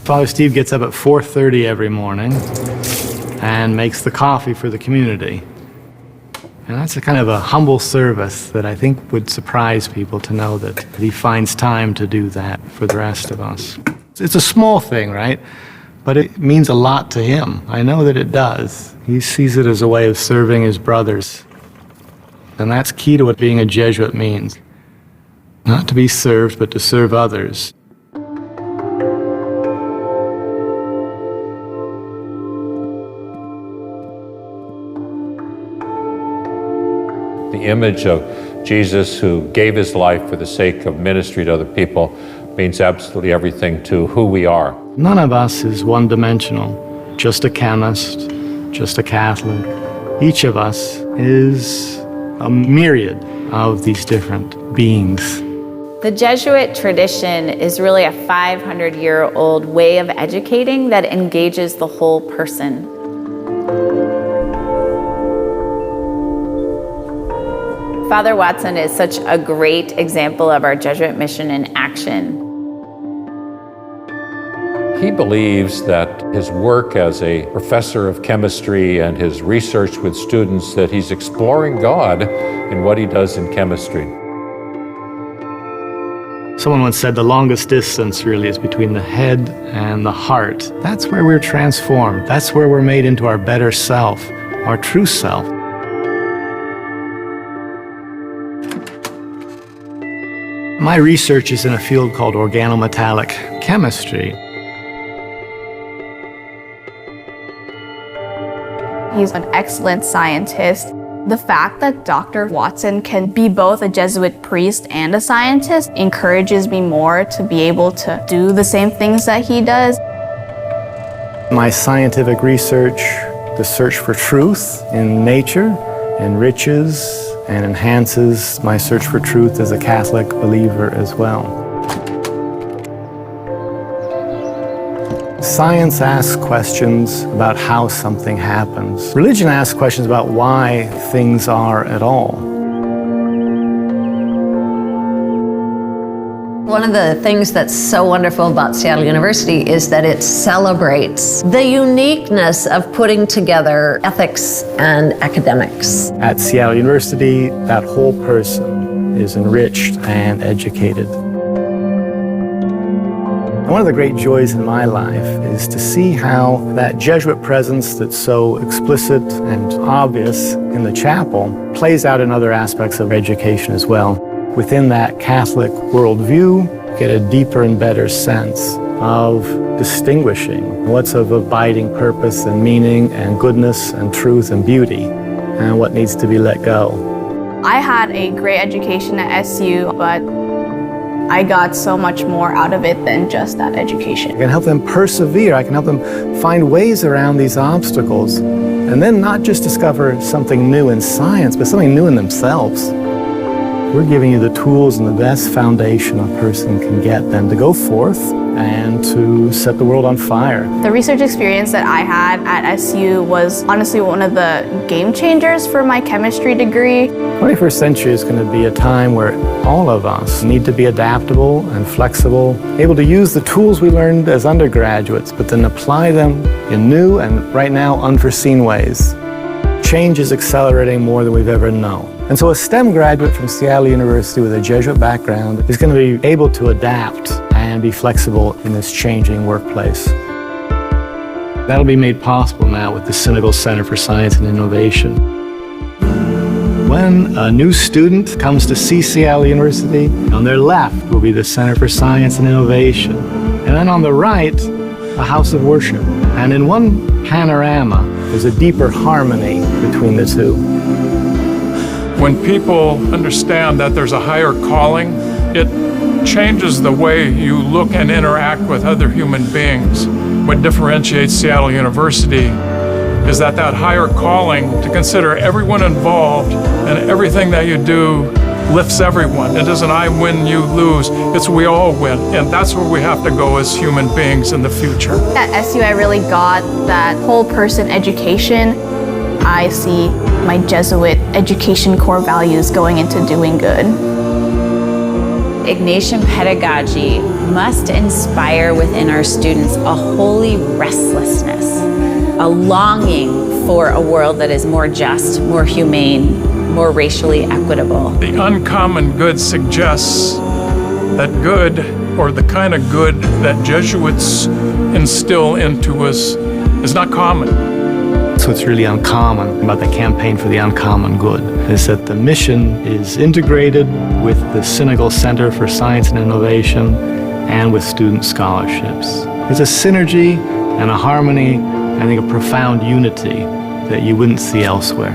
Father Steve gets up at 4:30 every morning and makes the coffee for the community. And that's a kind of a humble service that I think would surprise people to know that he finds time to do that for the rest of us. It's a small thing, right? But it means a lot to him. I know that it does. He sees it as a way of serving his brothers. And that's key to what being a Jesuit means. Not to be served, but to serve others. The image of Jesus who gave his life for the sake of ministry to other people means absolutely everything to who we are. None of us is one-dimensional, just a chemist, just a Catholic. Each of us is a myriad of these different beings. The Jesuit tradition is really a 500-year-old way of educating that engages the whole person. Father Watson is such a great example of our Jesuit mission in action. He believes that his work as a professor of chemistry and his research with students, that he's exploring God in what he does in chemistry. Someone once said the longest distance really is between the head and the heart. That's where we're transformed. That's where we're made into our better self, our true self. My research is in a field called organometallic chemistry. He's an excellent scientist. The fact that Dr. Watson can be both a Jesuit priest and a scientist encourages me more to be able to do the same things that he does. My scientific research, the search for truth in nature, enriches and enhances my search for truth as a Catholic believer as well. Science asks questions about how something happens. Religion asks questions about why things are at all. One of the things that's so wonderful about Seattle University is that it celebrates the uniqueness of putting together ethics and academics. At Seattle University, that whole person is enriched and educated. One of the great joys in my life is to see how that Jesuit presence that's so explicit and obvious in the chapel plays out in other aspects of education as well. Within that Catholic worldview, get a deeper and better sense of distinguishing what's of abiding purpose and meaning and goodness and truth and beauty and what needs to be let go. I had a great education at SU, but I got so much more out of it than just that education. I can help them persevere. I can help them find ways around these obstacles and then not just discover something new in science, but something new in themselves. We're giving you the tools and the best foundation a person can get then to go forth and to set the world on fire. The research experience that I had at SU was honestly one of the game changers for my chemistry degree. 21st century is going to be a time where all of us need to be adaptable and flexible, able to use the tools we learned as undergraduates, but then apply them in new and right now unforeseen ways. Change is accelerating more than we've ever known. And so a STEM graduate from Seattle University with a Jesuit background is going to be able to adapt and be flexible in this changing workplace. That'll be made possible now with the Senegal Center for Science and Innovation. When a new student comes to see Seattle University, on their left will be the Center for Science and Innovation. And then on the right, a house of worship. And in one panorama, there's a deeper harmony between the two. When people understand that there's a higher calling, it changes the way you look and interact with other human beings. What differentiates Seattle University is that higher calling to consider everyone involved and everything that you do lifts everyone. It isn't I win, you lose. It's we all win. And that's where we have to go as human beings in the future. At SU, I really got that whole person education. I see my Jesuit education core values going into doing good. Ignatian pedagogy must inspire within our students a holy restlessness, a longing for a world that is more just, more humane, more racially equitable. The uncommon good suggests that good, or the kind of good that Jesuits instill into us, is not common. So what's really uncommon about the Campaign for the Uncommon Good is that the mission is integrated with the Senegal Center for Science and Innovation and with student scholarships. There's a synergy and a harmony, I think a profound unity that you wouldn't see elsewhere.